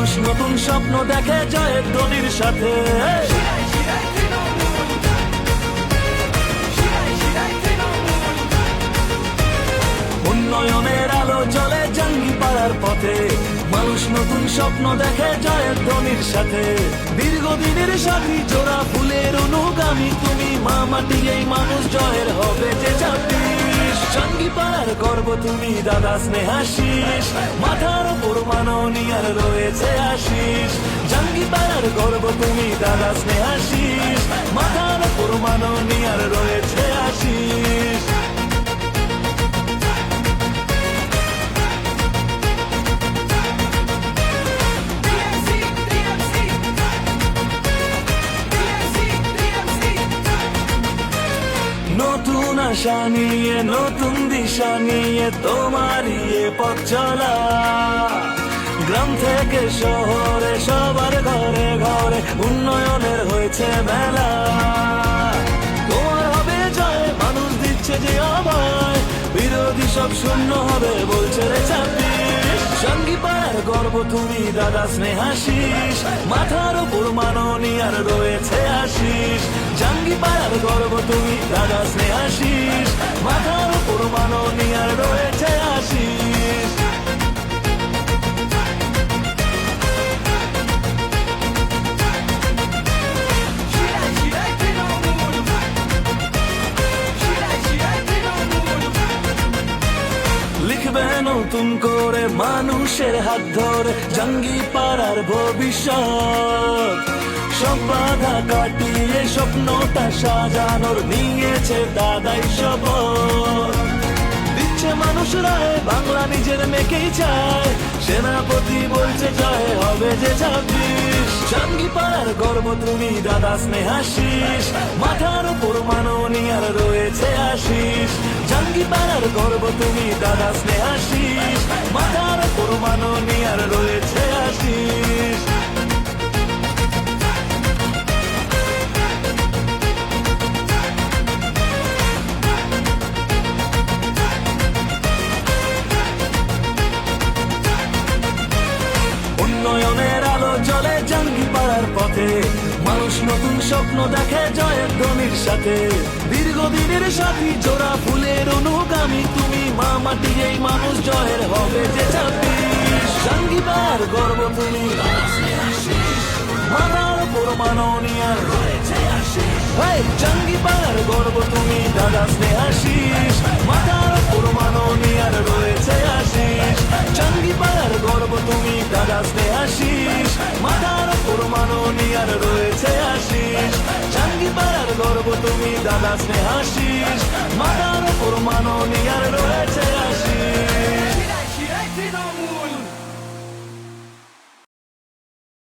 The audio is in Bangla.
মানুষ নতুন স্বপ্ন দেখে জয়ের ধ্বনির সাথে। উন্নয়নের আলো জ্বলে জাঙ্গিপাড়ার পথে, মানুষ নতুন স্বপ্ন দেখে জয়ের ধ্বনির সাথে। দীর্ঘদিনের সাথী জোড়া ফুলের অনুগামী তুমি, মা মাটি এই মানুষ জয়ের হবে যে ছাব্বিশ। জাঙ্গিপাড়ার গর্ব তুমি দাদা স্নেহাশিস, মাথার ওপর মাননীয়ার রয়েছে আশিস। জাঙ্গিপাড়ার গর্ব তুমি দাদা স্নেহাশিস, মাথার ওপর মাননীয়ার রয়েছে আশিস। নতুন আশা নিয়ে নতুন দিশা নিয়ে তোমারই পথ চলা, গ্রাম থেকে শহরে সবার ঘরে ঘরে উন্নয়নের হয়েছে মেলা। তোমার হবে জয়, মানুষ দিচ্ছে যে অভয়, বিরোধী সব শূন্য হবে বলছে রে ছাব্বিশ। জাঙ্গিপাড়ার গর্ব তুমি দাদা স্নেহাশিস, মাথার ওপর মাননীয়ার রয়েছে আশিস। জাঙ্গিপাড়ার গর্ব তুমি দাদা স্নেহাশিস, মাথার ওপর মাননীয়ার রয়েছে আশিস। লিখবে নতুন করে মানুষের হাত ধরে জাঙ্গিপাড়ার ভবিষ্যৎ, সব বাধা কাটিয়ে স্বপ্নটা সাজানোর নিয়েছে দাদাই শপথ। দিচ্ছে মানুষ রায়, বাংলা নিজের মেকেই চায়, সেনাপতি বলছে জয় হবে যে ছাব্বিশ। জাঙ্গিপাড়ার গর্ব তুমি দাদা স্নেহাশিস, মাথার ওপর মাননীয়ার রয়েছে আশিস। জাঙ্গিপাড়ার গর্ব তুমি দাদা স্নেহাশিস, মাথার ওপর মাননীয়ার রয়েছে আশিস। উন্নয়নের আলো জ্বলে জাঙ্গিপাড়ার পথে, মানুষ নতুন স্বপ্ন দেখে জয়ের ধ্বনির সাথে। দীর্ঘদিনের সাথী জোড়া ফুলের অনুগামী তুমি, মা মাটি এই মানুষ জয়ের হবে যে ছাব্বিশ। জাঙ্গিপাড়ার গর্ব তুমি মাথার ওপর মাননীয়ার রয়েছে আশিস। জাঙ্গিপাড়ার গর্ব তুমি দাদা স্নেহাশিস, মাথার ওপর মাননীয়ার রয়েছে আশিস। জাঙ্গিপাড়ার গর্ব তুমি দাদা স্নেহাশিস, মাথার ওপর মাননীয়ার রয়েছে আশিস। জাঙ্গিপাড়ার গর্ব তুমি দাদা স্নেহাশিস, মাথার ওপর মাননীয়ার রয়েছে আশিস।